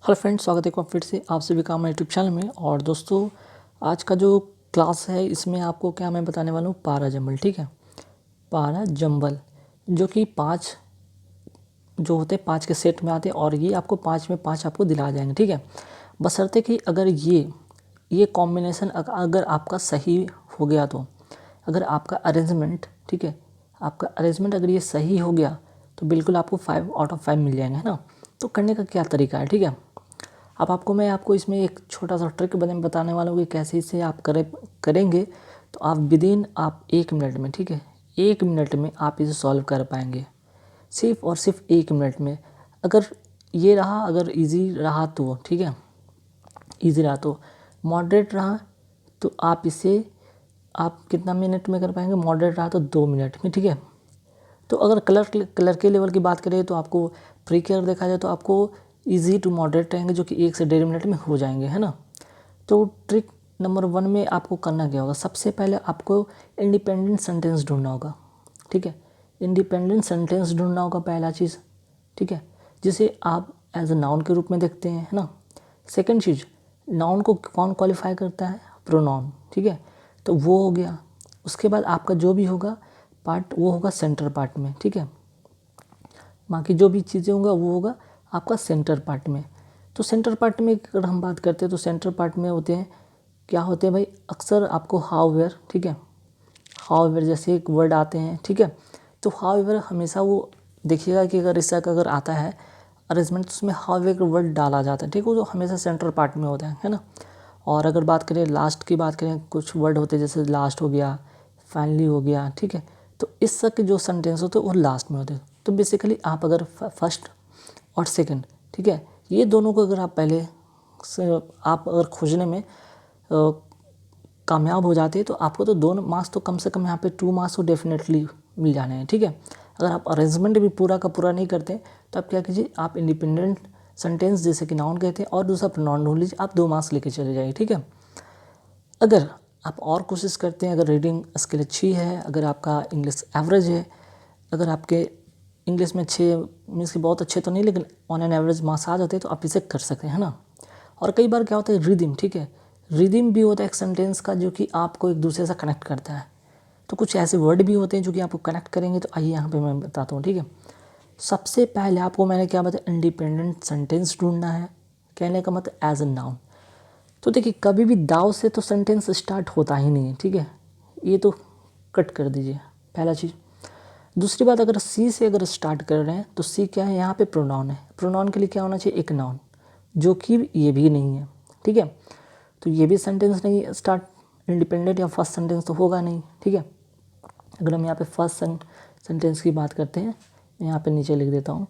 Hello friends, स्वागत है एक बार फिर से आप सभी का हमारे यूट्यूब चैनल में। और दोस्तों, आज का जो क्लास है इसमें आपको क्या मैं बताने वाला हूँ, पारा जंबल। ठीक है, पारा जंबल जो कि 5 जो होते हैं 5 के सेट में आते हैं और ये आपको 5 में 5 आपको दिला जाएंगे। ठीक है, बशर्ते कि अगर ये कॉम्बिनेशन अगर आपका सही हो गया तो, अगर आपका अरेंजमेंट, ठीक है, आपका अरेंजमेंट अगर ये सही हो गया तो बिल्कुल आपको 5 आउट ऑफ 5 मिल जाएंगे, है ना। तो करने का क्या तरीका है, ठीक है। अब मैं आपको इसमें एक छोटा सा ट्रिक बताने वाला हूँ कि कैसे इसे आप करेंगे तो आप विदिन आप 1 मिनट में, ठीक है, 1 मिनट में आप इसे सॉल्व कर पाएंगे, सिर्फ और सिर्फ 1 मिनट में। अगर ये रहा, अगर इजी रहा तो ठीक है, इजी रहा तो, मॉडरेट रहा तो आप इसे कितना मिनट में कर पाएंगे, मॉडरेट रहा तो 2 मिनट में। ठीक है, तो अगर कलर के लेवल की बात करें तो आपको प्री कलर देखा जाए तो आपको इजी टू मॉडरेट रहेंगे जो कि 1 से 1.5 मिनट में हो जाएंगे, है ना। तो ट्रिक नंबर 1 में आपको करना क्या होगा, सबसे पहले आपको इंडिपेंडेंट सेंटेंस ढूंढना होगा। ठीक है, इंडिपेंडेंट सेंटेंस ढूंढना होगा पहला चीज़, ठीक है, जिसे आप एज अ नाउन के रूप में देखते हैं, है ना। सेकेंड चीज़, नाउन को कौन क्वालिफाई करता है, प्रोनाउन। ठीक है, तो वो हो गया। उसके बाद आपका जो भी होगा पार्ट वो होगा सेंटर पार्ट में। ठीक है, बाकी जो भी चीज़ें होगा वो होगा आपका सेंटर पार्ट में। तो सेंटर पार्ट में अगर हम बात करते हैं तो सेंटर पार्ट में होते हैं, क्या होते हैं भाई, अक्सर आपको हाउ वेयर, ठीक है, हाउ वेयर जैसे एक वर्ड आते हैं। ठीक है, तो हाउ वेयर हमेशा वो देखिएगा कि अगर इसका अगर आता है अरेंजमेंट तो उसमें हाउ वेयर का वर्ड डाला जाता है। ठीक है, वो तो हमेशा सेंटर पार्ट में होता है ना। और अगर बात करें लास्ट की, बात करें कुछ वर्ड होते हैं जैसे लास्ट हो गया, फाइनली हो गया, ठीक है, तो इस सब के जो सेंटेंस होते हैं वो लास्ट में होते हैं। तो बेसिकली आप अगर फर्स्ट और सेकंड, ठीक है, ये दोनों को अगर आप पहले से आप अगर खोजने में कामयाब हो जाते हैं तो आपको तो 2 मार्क्स तो कम से कम यहाँ पे 2 मार्क्स तो डेफिनेटली मिल जाने हैं। ठीक है, अगर आप अरेंजमेंट भी पूरा का पूरा नहीं करते तो आप क्या कीजिए, आप इंडिपेंडेंट सेंटेंस जैसे कि नाउन कहते हैं और दूसरा प्रोनाउन ढूंढ लीजिए, आप 2 मार्क्स लेके चले जाइए। ठीक है, अगर आप और कोशिश करते हैं, अगर रीडिंग स्किल अच्छी है, अगर आपका इंग्लिश एवरेज है, अगर आपके इंग्लिश में 6 मीन्स कि बहुत अच्छे तो नहीं लेकिन ऑन एन एवरेज मार्क्स आ जाते हैं तो आप इसे कर सकते हैं, है ना। और कई बार क्या होता है रिदिम, ठीक है, रिदिम भी होता है एक सेंटेंस का जो कि आपको एक दूसरे से कनेक्ट करता है। तो कुछ ऐसे वर्ड भी होते हैं जो कि आपको कनेक्ट करेंगे। तो आइए यहाँ पे मैं बताता हूँ। ठीक है, सबसे पहले आपको मैंने क्या बताया, इंडिपेंडेंट सेंटेंस ढूंढना है। कहने का मतलब एज अ नाउन। तो देखिए कभी भी दाव से तो सेंटेंस स्टार्ट होता ही नहीं है। ठीक है, ये तो कट कर दीजिए, पहला चीज़। दूसरी बात, अगर सी से अगर स्टार्ट कर रहे हैं तो सी क्या है, यहाँ पे प्रोनाउन है। प्रोनाउन के लिए क्या होना चाहिए, एक नाउन, जो कि ये भी नहीं है। ठीक है, तो ये भी सेंटेंस नहीं स्टार्ट इंडिपेंडेंट या फर्स्ट सेंटेंस तो होगा नहीं। ठीक है, अगर हम यहाँ पे फर्स्ट सेंटेंस की बात करते हैं, मैं यहाँ पे नीचे लिख देता हूँ।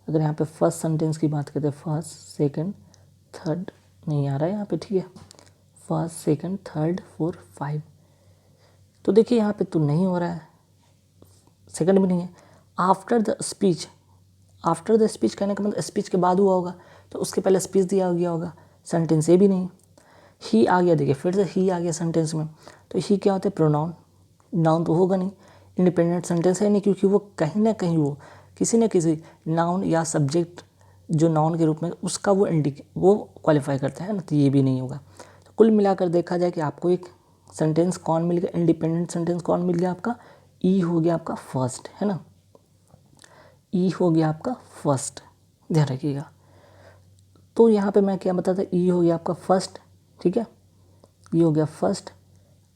अगर यहाँ पे फर्स्ट सेंटेंस की बात करते हैं, फर्स्ट सेकंड थर्ड नहीं आ रहा है यहाँ पे, ठीक है, फर्स्ट सेकंड थर्ड फोर्थ 5, तो देखिए यहाँ पे तो नहीं हो रहा है, सेकंड भी नहीं है। After the speech, after the speech कहने का मतलब स्पीच के बाद हुआ होगा, तो उसके पहले स्पीच दिया गया होगा, सेंटेंस ये भी नहीं। ही आ गया, देखिए फिर से ही आ गया सेंटेंस में, तो ही क्या होता है, प्रोनाउन, नाउन तो होगा नहीं, इंडिपेंडेंट सेंटेंस है नहीं, क्योंकि वो कहीं ना कहीं वो किसी न किसी नाउन या सब्जेक्ट जो नाउन के रूप में उसका वो क्वालिफाई करता है ना, तो ये भी नहीं होगा। तो कुल मिलाकर देखा जाए कि आपको एक सेंटेंस कौन मिल गया, इंडिपेंडेंट सेंटेंस कौन मिल गया, आपका ई हो गया आपका फर्स्ट, है ना, ई हो गया आपका फर्स्ट, ध्यान रखिएगा। तो यहाँ पे मैं क्या बताता, ई हो गया आपका फर्स्ट, ठीक है, ये हो गया फर्स्ट।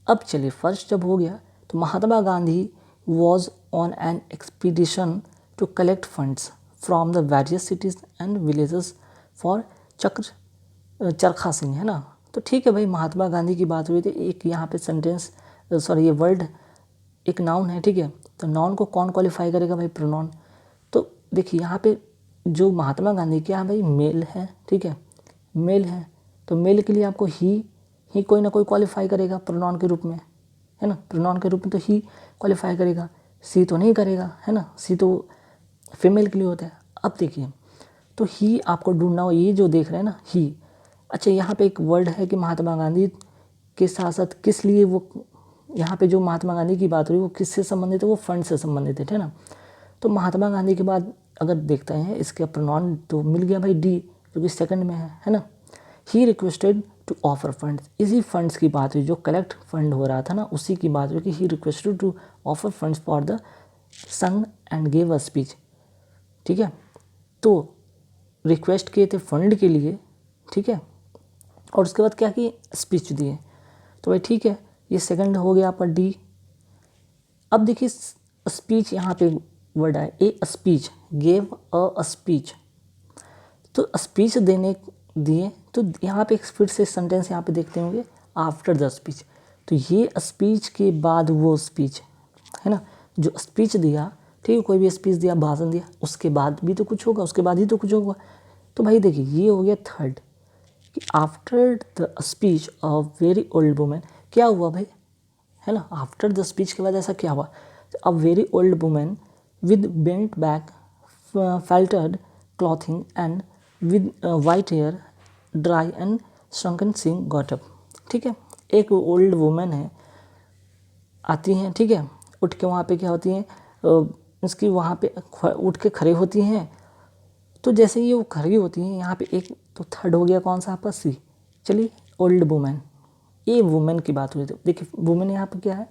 अब चलिए फर्स्ट जब हो गया तो Mahatma Gandhi was on an expedition to collect funds from the various cities and villages for charkha Sangh, है ना। तो ठीक है भाई, महात्मा गांधी की बात हुई थी, एक यहाँ पे सेंटेंस सॉरी ये वर्ड एक नाउन है, ठीक है, तो नाउन को कौन क्वालिफाई करेगा भाई, प्रोनाउन। तो देखिए यहाँ पे जो महात्मा गांधी क्या है भाई, मेल है, ठीक है, मेल है, तो मेल के लिए आपको ही कोई ना कोई क्वालिफाई करेगा प्रोनाउन के रूप में, है ना, प्रोनाउन के रूप में तो ही क्वालिफाई करेगा, सी तो नहीं करेगा, है ना, सी तो फीमेल के लिए होता है। अब देखिए तो ही आपको ढूंढना हो, ये जो देख रहे हैं ना ही, अच्छा यहाँ पे एक वर्ड है कि महात्मा गांधी के साथ साथ किस लिए वो, यहाँ पे जो महात्मा गांधी की बात हुई वो किससे संबंधित है, वो फंड से संबंधित है ना। तो महात्मा गांधी के बाद अगर देखते हैं इसका प्रोनाउन तो मिल गया भाई डी, जो कि सेकंड में है ना। He requested to offer funds, इसी फंड्स की बात हुई जो कलेक्ट फंड हो रहा था ना, उसी की बात हुई कि he requested to offer funds for the son and gave a speech. ठीक है, तो रिक्वेस्ट किए थे फंड के लिए, ठीक है, और उसके बाद क्या किए, स्पीच दिए। तो भाई ठीक है, ये सेकंड हो गया आपका डी। अब देखिए स्पीच यहाँ पे वर्ड है, a speech, gave a speech, तो स्पीच देने दिए, तो यहाँ पे फिर से सेंटेंस यहाँ पे देखते होंगे आफ्टर द स्पीच, तो ये स्पीच के बाद वो स्पीच है ना, जो स्पीच दिया, ठीक है, कोई भी स्पीच दिया, भाषण दिया, उसके बाद भी तो कुछ होगा, उसके बाद ही तो कुछ होगा। तो भाई देखिए ये हो गया थर्ड कि after the speech of very old women, क्या हुआ भाई, है ना, आफ्टर द स्पीच के बाद ऐसा क्या हुआ, a very old woman with bent back felted clothing and with white hair dry and shrunken सिंग गॉट अप। ठीक है, एक ओल्ड वुमेन है, आती हैं, ठीक है, उठ के वहाँ पे क्या होती हैं, उसकी वहाँ पे उठ के खड़े होती हैं। तो जैसे ही वो खड़ी होती हैं, यहाँ पे एक तो थर्ड हो गया कौन सा आपका सी। चलिए ओल्ड वुमेन, ये वुमेन की बात हुई, तो देखिए वुमेन यहाँ पे क्या है,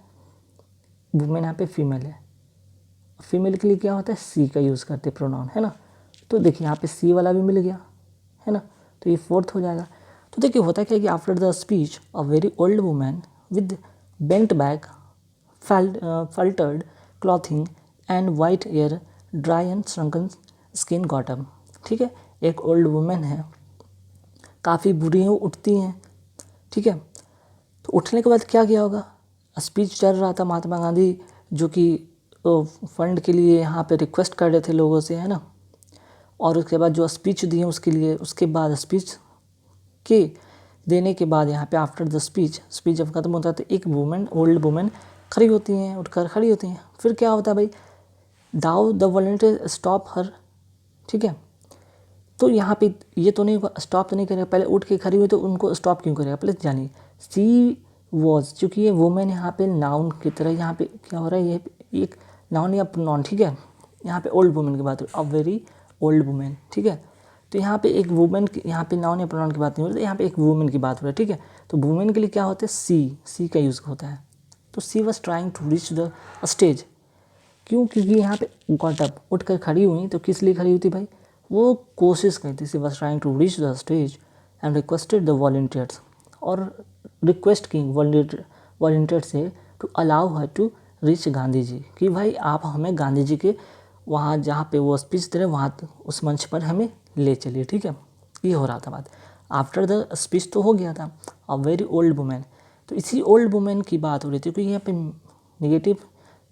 वुमेन यहाँ पे फीमेल है, फीमेल के लिए क्या होता है सी का यूज़ करते प्रोनाउन, है ना। तो देखिए यहाँ पे सी वाला भी मिल गया, है ना, तो ये फोर्थ हो जाएगा। तो देखिए होता क्या है कि after the speech a very old woman with bent back faltered clothing and white hair dry and shrunken skin got up। ठीक है, एक ओल्ड वुमेन है, काफ़ी बुरी हैं, उठती हैं, ठीक है, तो उठने के बाद क्या किया होगा, स्पीच चल रहा था, महात्मा गांधी जो कि फंड के लिए यहाँ पे रिक्वेस्ट कर रहे थे लोगों से, है ना, और उसके बाद जो स्पीच दिए उसके लिए, उसके बाद स्पीच के देने के बाद यहाँ पे आफ्टर द स्पीच, स्पीच जब खत्म होता है तो एक वुमेन, ओल्ड वुमेन खड़ी होती हैं, उठकर खड़ी होती हैं। फिर क्या होता है भाई, दाउ द वॉलंटियर स्टॉप हर, ठीक है, तो यहाँ पे ये तो नहीं स्टॉप तो नहीं करेगा, पहले उठ के खड़ी हुई तो उनको स्टॉप क्यों करेगा, पहले जानिए। सी वॉज, चूँकि ये वुमेन यहाँ पे नाउन की तरह, यहाँ पे क्या हो रहा है, ये एक नाउन या प्रोनाउन, ठीक है, यहाँ पे ओल्ड वुमेन की बात हो, अ वेरी ओल्ड वुमेन, ठीक है, तो यहाँ पे एक वुमेन, यहाँ पे नाउन या प्रोनाउन की बात नहीं हो रही, यहाँ पे एक वुमेन की बात हो रही है, ठीक है। तो वुमेन के लिए क्या होता है सी का यूज़ होता है। तो she was trying to reach the stage, क्यों, क्योंकि यहाँ पे गॉट अप, उठ कर खड़ी हुई, तो किस लिए खड़ी हुई थी भाई, वो कोशिश करी थी, she was trying to reach the stage and requested the volunteers, और रिक्वेस्ट की वॉलंटियर से to allow her to reach Gandhi ji, कि भाई आप हमें गांधी जी के वहाँ जहाँ पे वो स्पीच दे रहे वहाँ उस मंच पर हमें ले चलिए, ठीक है, ये हो रहा था बात। आफ्टर द स्पीच तो हो गया था, अ वेरी ओल्ड वुमेन, तो इसी ओल्ड वुमेन की बात हो रही थी, क्योंकि यहाँ पे निगेटिव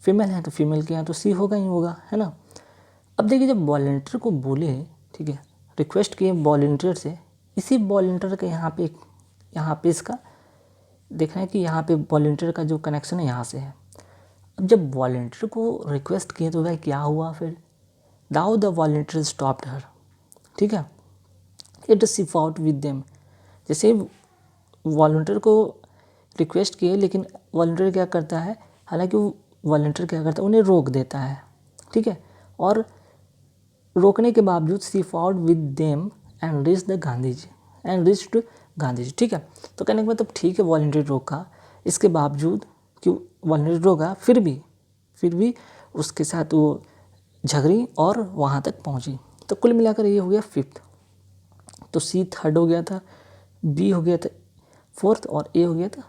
फीमेल है तो फीमेल के यहाँ तो सी होगा ही होगा, है ना। अब देखिए जब वॉलंटियर को बोले, ठीक है, रिक्वेस्ट किए वॉलंटियर से, इसी वॉलंटियर का यहाँ पे इसका देखना है कि यहाँ पे वॉलंटियर का जो कनेक्शन है यहाँ से है। अब जब वॉलंटियर को रिक्वेस्ट किए तो भाई क्या हुआ फिर, नाउ द वॉलंटियर स्टॉप्ड हर, ठीक है, इट सिफ आउट विद देम, जैसे वॉलंटियर को रिक्वेस्ट किए लेकिन वॉलंटियर क्या करता है, हालांकि वो वॉलंटियर क्या करता है उन्हें रोक देता है, ठीक है, और रोकने के बावजूद sift out with them and reach the Gandhi ji and reach to Gandhi ji, ठीक है। तो कहने का मतलब ठीक है वॉलंटियर रोका, इसके बावजूद क्यों वॉलंटियर रोका, फिर भी उसके साथ वो झगड़ी और वहाँ तक पहुँची। तो कुल मिलाकर ये हो गया फिफ्थ, तो सी थर्ड हो गया था, बी हो गया था फोर्थ और ए हो गया था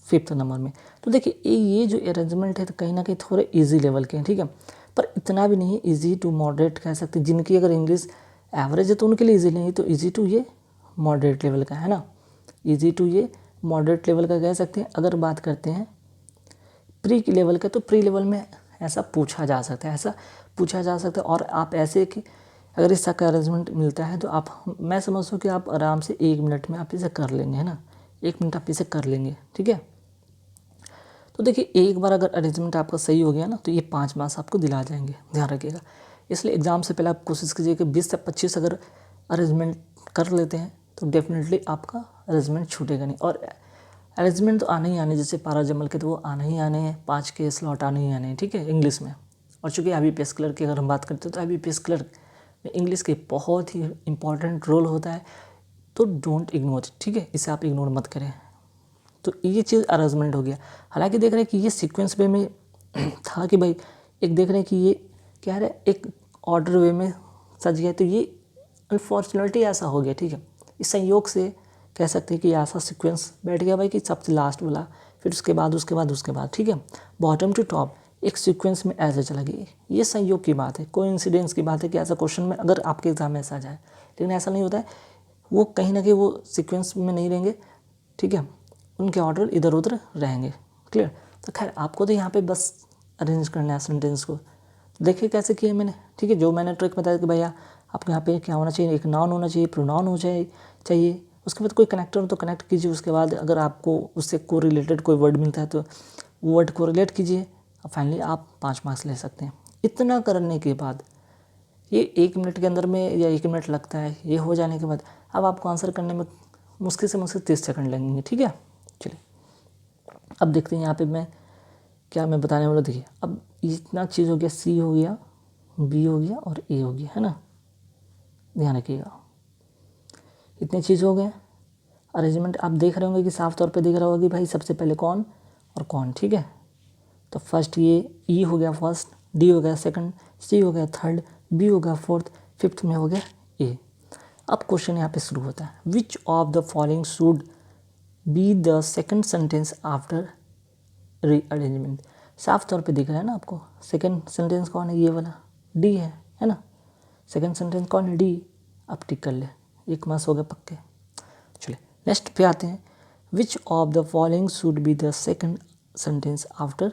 फिफ्थ नंबर में। तो देखिए ये जो अरेंजमेंट है तो कहीं ना कहीं थोड़े इजी लेवल के हैं, ठीक है, पर इतना भी नहीं है, इजी टू मॉडरेट कह सकते हैं। जिनकी अगर इंग्लिश एवरेज है तो उनके लिए इजी नहीं, तो इजी टू ये मॉडरेट लेवल का है ना, इजी टू ये मॉडरेट लेवल का कह सकते हैं। अगर बात करते हैं प्री लेवल का, तो प्री लेवल में ऐसा पूछा जा सकता है, और आप ऐसे कि अगर इसका अरेंजमेंट मिलता है तो आप, मैं समझता हूँ कि आप आराम से 1 मिनट में आप इसे कर लेंगे, है ना, 1 मिनट आप इसे कर लेंगे, ठीक है। तो देखिए एक बार अगर अरेंजमेंट आपका सही हो गया ना तो ये 5 मार्क्स आपको दिला जाएंगे, ध्यान रखिएगा। इसलिए एग्ज़ाम से पहले आप कोशिश कीजिए कि 20 से 25 अगर अरेंजमेंट कर लेते हैं तो डेफिनेटली आपका अरेंजमेंट छूटेगा नहीं। और अरेंजमेंट तो आने ही आने, जैसे पारा जमल के तो वो आने ही आने हैं, 5 के स्लॉट आने ही आने हैं, ठीक है, इंग्लिश में। और चूँकि IBPS क्लर्क की अगर हम बात करते हैं तो IBPS क्लर्क में इंग्लिश के बहुत ही इंपॉर्टेंट रोल होता है, तो डोंट इग्नोर, ठीक है, इसे आप इग्नोर मत करें। तो ये चीज़ अरेंजमेंट हो गया। हालांकि देख रहे हैं कि ये सीक्वेंस वे में था कि भाई एक देख रहे हैं कि ये क्या है, एक ऑर्डर वे में सज गया, तो ये अनफॉर्चुनेटली ऐसा हो गया, ठीक है। इस संयोग से कह सकते हैं कि ऐसा सीक्वेंस बैठ गया भाई कि सबसे लास्ट वाला, फिर उसके बाद, ठीक है, बॉटम टू टॉप एक सीक्वेंस में ऐसे चला गया। ये संयोग की बात है, कोइंसिडेंस की बात है कि ऐसा क्वेश्चन में अगर आपके एग्जाम में ऐसा आ जाए, लेकिन ऐसा नहीं होता है, वो कहीं ना कहीं वो सीक्वेंस में नहीं रहेंगे, ठीक है, उनके ऑर्डर इधर उधर रहेंगे। क्लियर। तो खैर आपको तो यहाँ पे बस अरेंज करना है सेंटेंस को। देखिए कैसे किया मैंने, ठीक है, जो मैंने ट्रिक बताया कि भैया आपको यहाँ पे क्या होना चाहिए, एक नाउन होना चाहिए, प्रोनाउन हो चाहिए, उसके बाद कोई कनेक्टर हो तो कनेक्ट कीजिए, उसके बाद अगर आपको उससे को रिलेटेड कोई वर्ड मिलता है तो वो वर्ड को रिलेट कीजिए, और फाइनली आप 5 मार्क्स ले सकते हैं। इतना करने के बाद ये 1 मिनट के अंदर में या 1 मिनट लगता है, ये हो जाने के बाद अब आपको आंसर करने में मुश्किल से मुश्किल 30 सेकंड लगेंगे, ठीक है। चलिए अब देखते हैं यहाँ पे मैं बताने वाला। देखिए अब इतना चीज़ हो गया, सी हो गया, बी हो गया और ए हो गया, है ना, ध्यान रखिएगा, इतने चीज़ हो गए। अरेंजमेंट आप देख रहे होंगे कि साफ तौर पे दिख रहा होगा कि भाई सबसे पहले कौन और कौन, ठीक है। तो फर्स्ट ये ई हो गया फर्स्ट, डी हो गया सेकंड, सी हो गया थर्ड, बी हो गया फोर्थ, फिफ्थ में हो गया ए। अब क्वेश्चन यहाँ पे शुरू होता है, which of the following should be the second sentence after rearrangement. साफ तौर पे दिख रहा है ना आपको, सेकंड सेंटेंस कौन है, ये वाला डी है ना, सेकंड सेंटेंस कौन है, डी। अब टिक कर ले, 1 मार्क्स हो गए पक्के। चलिए नेक्स्ट पे आते हैं, which of the following should be the second sentence after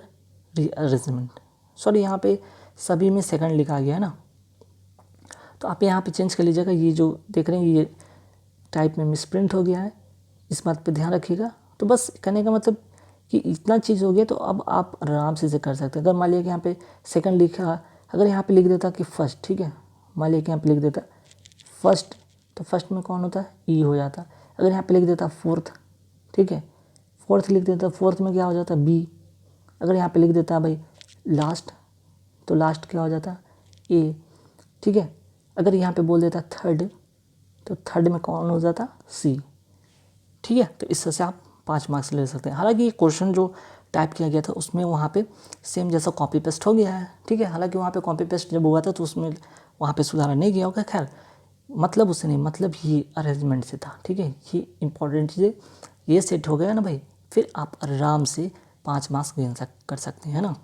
rearrangement. Sorry यहाँ पे सभी में सेकंड लिखा गया है ना, तो आप यहाँ पे चेंज कर लीजिएगा, ये जो देख रहे हैं ये टाइप में मिसप्रिंट हो गया है, इस बात पे ध्यान रखिएगा। तो बस कहने का मतलब कि इतना चीज़ हो गया, तो अब आप आराम से इसे कर सकते हैं। अगर मान लिया कि यहाँ पे सेकंड लिखा, अगर यहाँ पे लिख देता कि फर्स्ट, ठीक है, मान लिया कि यहाँ पे लिख देता फर्स्ट, तो फर्स्ट में कौन होता है, ई हो जाता। अगर यहाँ पे लिख देता फोर्थ, ठीक है, फोर्थ लिख देता, फोर्थ में क्या हो जाता, बी। अगर यहाँ पे लिख देता भाई लास्ट, तो लास्ट क्या हो जाता, ए, ठीक है। अगर यहाँ पे बोल देता थर्ड, तो थर्ड में कौन हो जाता, सी, ठीक है। तो इस तरह से आप 5 मार्क्स ले सकते हैं। हालांकि ये क्वेश्चन जो टाइप किया गया था उसमें वहाँ पे सेम जैसा कॉपी पेस्ट हो गया है, ठीक है। हालांकि वहाँ पे कॉपी पेस्ट जब हुआ था तो उसमें वहाँ पे सुधारा नहीं गया होगा, खैर मतलब उससे नहीं, मतलब ये अरेंजमेंट से था, ठीक है। ये इंपॉर्टेंट चीज़ें ये सेट हो गया ना भाई, फिर आप आराम से 5 मार्क्स गेन कर सकते हैं ना।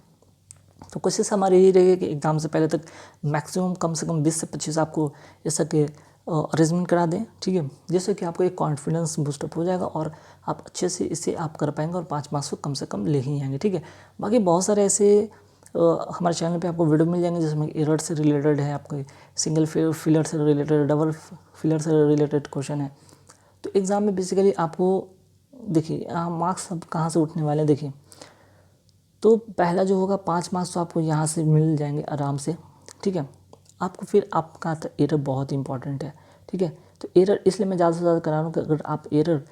तो कोशिश हमारी यही रहेगी कि एग्ज़ाम से पहले तक मैक्सिमम कम से कम 20 से 25 आपको जैसा कि अरेंजमेंट करा दें, ठीक है, जिससे कि आपको एक कॉन्फिडेंस बूस्टअप हो जाएगा और आप अच्छे से इसे आप कर पाएंगे और 5 मार्क्स को कम से कम ले ही आएंगे, ठीक है। बाकी बहुत सारे ऐसे हमारे चैनल पे आपको वीडियो मिल जाएंगे जिसमें एरर से रिलेटेड है, आपको सिंगल फिलर से रिलेटेड, डबल फिलर से रिलेटेड क्वेश्चन है। तो एग्ज़ाम में बेसिकली आपको देखिए मार्क्स अब कहाँ से उठने वाले हैं, देखिए तो पहला जो होगा 5 मार्क्स तो आपको यहाँ से मिल जाएंगे आराम से, ठीक है। आपको फिर आपका एरर बहुत इंपॉर्टेंट है, ठीक है। तो एरर इसलिए मैं ज़्यादा से ज़्यादा करा रहा हूँ कि अगर आप एरर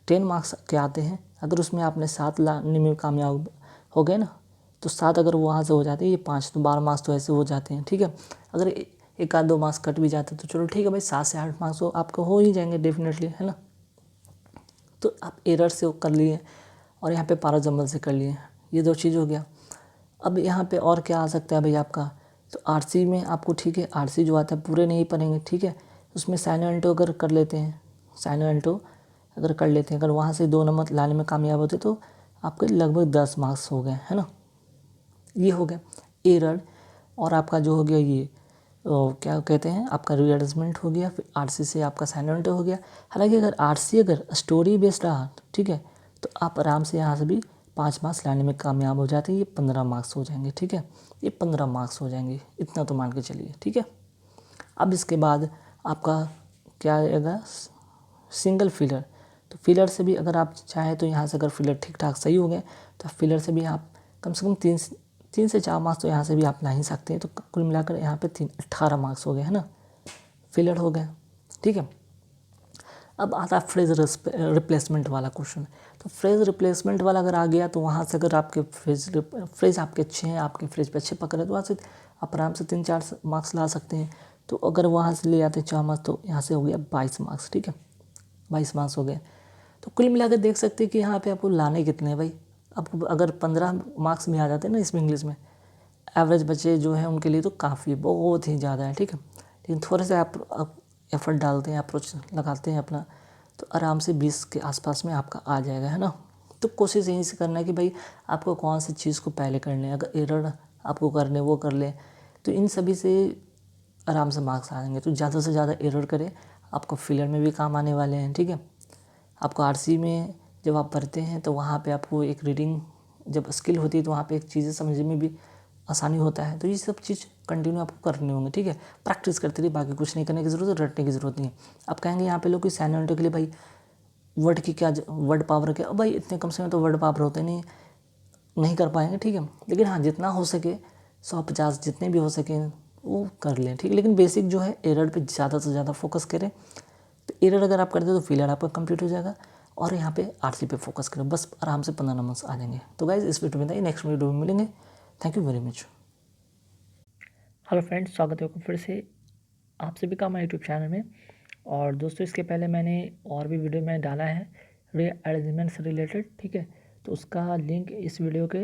10 मार्क्स के आते हैं, अगर उसमें आपने 7 लाने में कामयाब हो गए ना, तो 7 अगर वहाँ से हो जाते हैं, ये 5 तो 12 मार्क्स तो ऐसे हो जाते हैं, ठीक है। अगर 1-2 मार्क्स कट भी जाते हैं तो चलो ठीक है भाई, 7 से 8 मार्क्स तो आपको हो ही जाएंगे डेफिनेटली, है ना। तो आप एरर से कर लिए और यहाँ पे पारा जम्बल से कर लिए, ये 2 चीज़ हो गया। अब यहाँ पे और क्या आ सकता है भाई आपका, तो आरसी में आपको, ठीक है, आरसी जो आता है पूरे नहीं पढ़ेंगे, ठीक है, उसमें साइनो एल्टो अगर कर लेते हैं, साइनो एल्टो अगर कर लेते हैं, अगर वहाँ से 2 नंबर लाने में कामयाब होते तो आपके लगभग 10 मार्क्स हो गए, है ना। ये हो गया एरर। और आपका जो हो गया ये क्या कहते हैं, आपका रीअरेंजमेंट हो गया, फिर आरसी से आपका साइनो एल्टो हो गया। हालांकि अगर आरसी अगर स्टोरी बेस्ड रहा, ठीक है, तो आप आराम से यहाँ से भी 5 मार्क्स लाने में कामयाब हो जाते हैं, ये 15 मार्क्स हो जाएंगे, ठीक है, ये 15 मार्क्स हो जाएंगे, इतना तो मान के चलिए, ठीक है। अब इसके बाद आपका क्या आएगा, सिंगल फिलर। तो फिलर से भी अगर आप चाहें तो यहाँ से अगर फिलर ठीक ठाक सही हो गए तो फिलर से भी आप कम से कम 3 से 4 मार्क्स तो यहाँ से भी आप ला ही सकते हैं। तो कुल मिलाकर यहाँ पे 18 मार्क्स हो गए, है ना, फिलर हो गए, ठीक है। अब आता है फ्रेज रिप्लेसमेंट वाला क्वेश्चन। तो फ्रेज रिप्लेसमेंट वाला अगर आ गया तो वहाँ से अगर आपके फ्रेज आपके अच्छे हैं, आपके फ्रेज पे अच्छे पकड़े, तो वहाँ से आप आराम से 3-4 मार्क्स ला सकते हैं। तो अगर वहाँ से ले आते 4 मार्क्स तो यहाँ से हो गया 22 मार्क्स, ठीक है, 22 मार्क्स हो गए। तो कुल मिलाकर देख सकते हैं कि यहाँ पे आपको लाने कितने हैं भाई। आपको अगर 15 मार्क्स में आ जाते हैं ना इसमें इंग्लिश में, एवरेज बच्चे जो हैं उनके लिए तो काफ़ी बहुत ही ज़्यादा है, ठीक है। लेकिन थोड़े से आप एफर्ट डालते हैं, अप्रोच लगाते हैं अपना, तो आराम से 20 के आसपास में आपका आ जाएगा, है ना। तो कोशिश यहीं से करना है कि भाई आपको कौन सी चीज़ को पहले करने है। अगर एरर आपको करने वो कर ले तो इन सभी से आराम से मार्क्स आ जाएंगे। तो ज़्यादा से ज़्यादा एरर करें, आपको फिलर में भी काम आने वाले हैं, ठीक है। आपको आरसी में जब आप पढ़ते हैं तो वहाँ पे आपको एक रीडिंग जब स्किल होती है तो वहाँ पे एक चीज़ें समझने में भी आसानी होता है। तो ये सब चीज़ कंटिन्यू आपको करने होंगे, ठीक है। प्रैक्टिस करते रहिए, बाकी कुछ नहीं करने की ज़रूरत है, रटने की ज़रूरत नहीं है। आप कहेंगे यहाँ पे लोग कि सैनिटरी के लिए भाई वर्ड की क्या वर्ड पावर क्या, भाई इतने कम समय तो वर्ड पावर होते नहीं कर पाएंगे, ठीक है। लेकिन हाँ जितना हो सके 150 जितने भी हो सके वो कर लें, ठीक है। लेकिन बेसिक जो है एरर पे ज़्यादा से ज़्यादा फोकस करें। तो एरर अगर आप करते हो तो फिलर आपका कंप्लीट हो जाएगा, और यहाँ पे आरसी पे फोकस करें, बस आराम से 15 नंबर्स आ जाएंगे। तो गाइज इस वीडियो में था, नेक्स्ट वीडियो में मिलेंगे। Thank you very much. Hello friends, स्वागत है आपको फिर से आप सभी का हमारे यूट्यूब चैनल में। और दोस्तों इसके पहले मैंने और भी वीडियो में डाला है रीअरेंजमेंट से रिलेटेड, ठीक है। तो उसका लिंक इस वीडियो के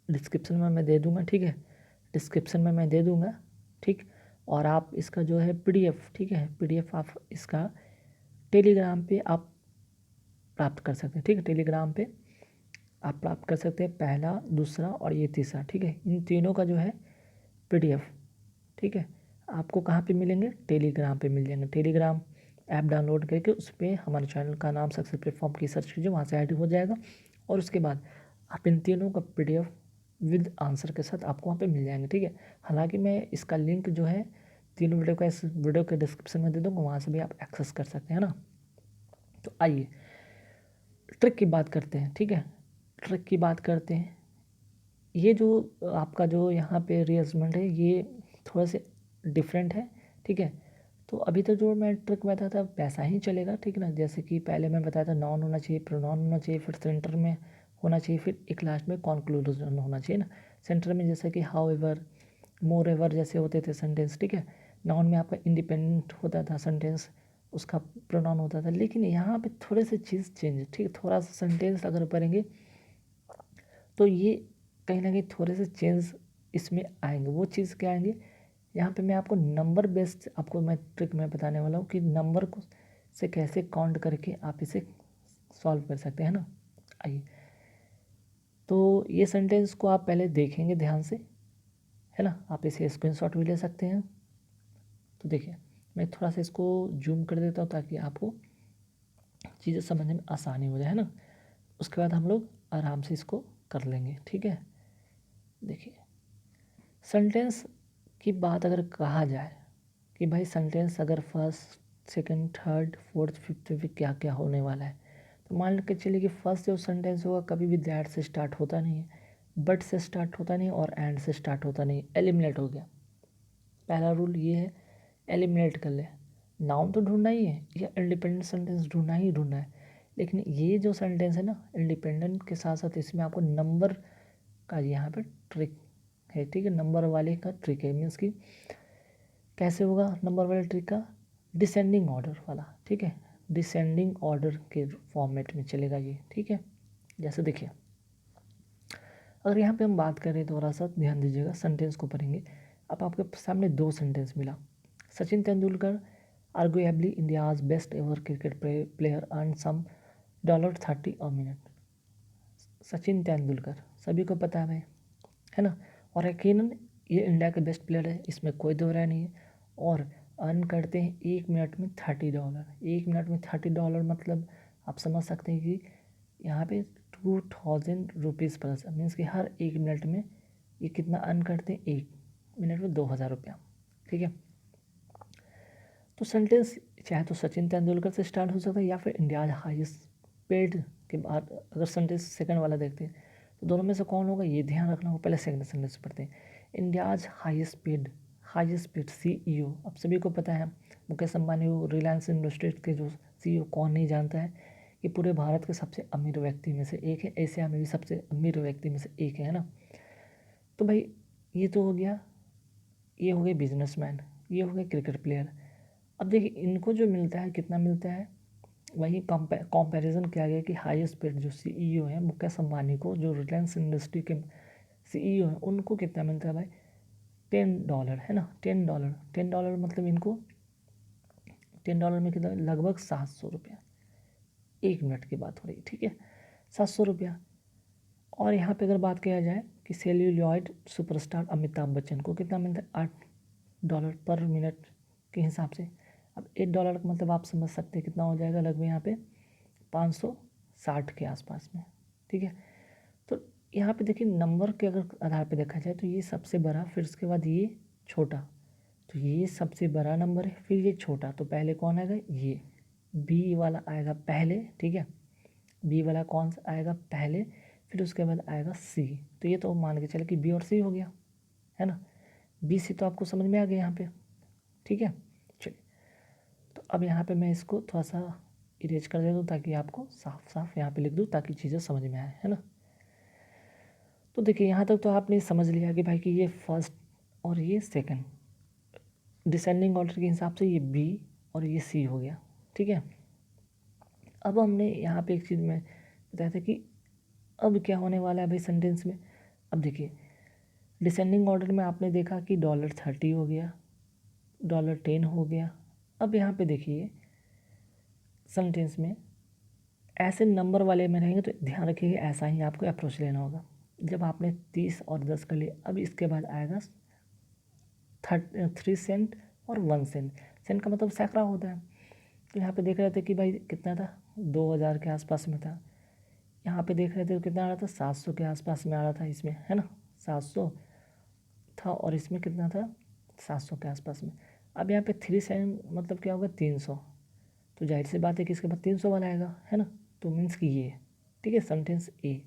डिस्क्रिप्शन में मैं दे दूंगा, ठीक है, डिस्क्रिप्शन में मैं दे दूंगा, ठीक। और आप इसका जो है पीडीएफ, ठीक है, पीडीएफ आप इसका टेलीग्राम पे आप प्राप्त कर सकते हैं, ठीक है। टेलीग्राम पे आप प्राप्त कर सकते हैं, पहला, दूसरा और ये तीसरा, ठीक है। इन तीनों का जो है पीडीएफ, ठीक है, आपको कहाँ पे मिलेंगे, टेलीग्राम पे मिल जाएंगे। टेलीग्राम ऐप डाउनलोड करके उस पर हमारे चैनल का नाम सक्सेस प्लेटफॉर्म की सर्च कीजिए, वहाँ से ऐड हो जाएगा। और उसके बाद आप इन तीनों का पीडीएफ विद आंसर के साथ आपको वहाँ पे मिल जाएंगे, ठीक है। हालांकि मैं इसका लिंक जो है तीनों वीडियो का इस वीडियो के डिस्क्रिप्शन में दे दूँगा, वहाँ से भी आप एक्सेस कर सकते हैं ना। तो आइए ट्रिक की बात करते हैं, ठीक है, ट्रिक की बात करते हैं। ये जो आपका जो यहाँ पे रीअरेंजमेंट है ये थोड़ा से डिफरेंट है, ठीक है। तो अभी तो जो मैं ट्रिक बताया था वैसा ही चलेगा, ठीक है ना। जैसे कि पहले मैं बताया था नाउन होना चाहिए, प्रोनाउन होना चाहिए, फिर सेंटर में होना चाहिए, फिर एक लास्ट में कॉन्क्लूजन होना चाहिए ना। सेंटर में जैसे कि हाउ एवर, मोर एवर जैसे होते थे सेंटेंस, ठीक है। नाउन में आपका इंडिपेंडेंट होता था सेंटेंस, उसका प्रोनाउन होता था। लेकिन यहाँ पे थोड़े से चीज़ चेंज, ठीक है, थोड़ा सा सेंटेंस अगर पढ़ेंगे तो ये कहीं ना कहीं थोड़े से चेंज इसमें आएंगे। वो चीज़ क्या आएंगे, यहाँ पे मैं आपको नंबर बेस्ड आपको मैं ट्रिक में बताने वाला हूँ कि नंबर को से कैसे काउंट करके आप इसे सॉल्व कर सकते हैं ना। आइए, तो ये सेंटेंस को आप पहले देखेंगे ध्यान से, है ना। आप इसे स्क्रीनशॉट भी ले सकते हैं। तो देखिए मैं थोड़ा सा इसको जूम कर देता हूँ ताकि आपको चीज़ें समझने में आसानी हो जाए, है ना। उसके बाद हम लोग आराम से इसको कर लेंगे, ठीक है। देखिए सेंटेंस की बात अगर कहा जाए कि भाई सेंटेंस अगर first, second, third, fourth, fifth भी क्या क्या होने वाला है, तो मान के चलिए कि फर्स्ट जो सेंटेंस होगा कभी भी दैट से स्टार्ट होता नहीं है, बट से स्टार्ट होता नहीं और एंड से स्टार्ट होता नहीं, एलिमिनेट हो गया। पहला रूल ये है, एलिमिनेट कर ले। नाउन तो ढूंढना ही है या इंडिपेंडेंट सेंटेंस ढूंढना ही ढूंढना है। लेकिन ये जो सेंटेंस है ना इंडिपेंडेंट के साथ साथ इसमें आपको नंबर का यहाँ पे ट्रिक है, ठीक है। नंबर वाले का ट्रिक है, मीन्स कि कैसे होगा नंबर वाले ट्रिक का, डिसेंडिंग ऑर्डर वाला, ठीक है। डिसेंडिंग ऑर्डर के फॉर्मेट में चलेगा ये, ठीक है। जैसे देखिए अगर यहाँ पे हम बात करें थोड़ा सा ध्यान दीजिएगा, सेंटेंस को पढ़ेंगे। अब आपके सामने दो सेंटेंस मिला, Sachin Tendulkar arguably India's best ever cricket player earn some $30 a minute. Sachin Tendulkar सभी को पता है भाई, है ना। और यकीनन ये इंडिया के बेस्ट प्लेयर है, इसमें कोई दो राय नहीं है। और अर्न करते हैं 1 मिनट में $30। 1 मिनट में $30 मतलब आप समझ सकते हैं कि यहाँ पे 2000 रुपीज़ प्लस, मीन्स कि हर 1 मिनट में ये कितना अर्न करते हैं, 1 मिनट में 2000 रुपया, ठीक है। तो सेंटेंस चाहे तो सचिन तेंदुलकर से स्टार्ट हो सकता है या फिर इंडिया हाईएस्ट पेड के बाद अगर सेंटेंस सेकंड वाला देखते हैं तो दोनों में से कौन होगा ये ध्यान रखना होगा। पहले सेकंड सेंटेंस पढ़ते हैं, इंडियाज हाईएस्ट पेड सीईओ। अब सभी को पता है मुकेश अंबानी वो रिलायंस इंडस्ट्रीज के जो सीईओ, कौन नहीं जानता है कि पूरे भारत के सबसे अमीर व्यक्ति में से एक है, एशिया में भी सबसे अमीर व्यक्ति में से एक है ना। तो भाई ये तो हो गया, ये हो गए बिजनेसमैन, ये हो गए क्रिकेट प्लेयर। अब देखिए इनको जो मिलता है कितना मिलता है, वही कंपैरिजन किया गया कि हाईएस्ट पेड जो सीईओ हैं मुकेश अंबानी को, जो रिलायंस इंडस्ट्री के सीईओ हैं, उनको कितना मिलता है भाई, $10 है ना। $10 मतलब इनको $10 में कितना, लगभग 700 रुपया। 1 मिनट की बात हो रही है, ठीक है, 700 रुपया। और यहाँ पे अगर बात किया जाए कि सेल्यूलॉइड सुपरस्टार अमिताभ बच्चन को कितना मिलता है, $8 पर मिनट के हिसाब से। अब $8 का मतलब आप समझ सकते हैं कितना हो जाएगा, लगभग यहाँ पे 560 के आसपास में, ठीक है। तो यहाँ पे देखिए नंबर के अगर आधार पे देखा जाए तो ये सबसे बड़ा, फिर उसके बाद ये छोटा, तो ये सबसे बड़ा नंबर है, फिर ये छोटा, तो पहले कौन आएगा, ये बी वाला आएगा पहले, ठीक है। बी वाला कौन सा आएगा पहले, फिर उसके बाद आएगा सी। तो ये तो मान के चले कि बी और सी हो गया, है ना। बी सी तो आपको समझ में आ गया यहाँ पे, ठीक है। चलिए, तो अब यहाँ पे मैं इसको थोड़ा सा इरेज कर देता हूँ ताकि आपको साफ साफ यहाँ पे लिख दूँ ताकि चीज़ें समझ में आए, है ना। तो देखिए यहाँ तक तो आपने समझ लिया कि भाई कि ये फर्स्ट और ये सेकंड, डिसेंडिंग ऑर्डर के हिसाब से ये बी और ये सी हो गया, ठीक है। अब हमने यहाँ पे एक चीज़ में बताया था कि अब क्या होने वाला है भाई सेंटेंस में। अब देखिए डिसेंडिंग ऑर्डर में आपने देखा कि $30 हो गया, $10 हो गया। अब यहाँ पे देखिए सेंटेंस में ऐसे नंबर वाले में रहेंगे तो ध्यान रखिए ऐसा ही आपको अप्रोच लेना होगा। जब आपने 30 और 10 कर लिया, अब इसके बाद आएगा 3 सेंट और 1 सेंट। सेंट का मतलब सैकड़ा होता है। तो यहाँ पे देख रहे थे कि भाई कितना था, 2000 के आसपास में था। यहाँ पे देख रहे थे तो कितना आ रहा था, 700 के आसपास में आ रहा था इसमें, है ना। 700 था और इसमें कितना था, 700 के आसपास में। अब यहाँ पे 3 सेंट मतलब क्या होगा, 300। तो जाहिर सी बात है कि इसके बाद 300 वाला आएगा, है ना। तो मीन्स कि ये, ठीक है, सेंटेंस ए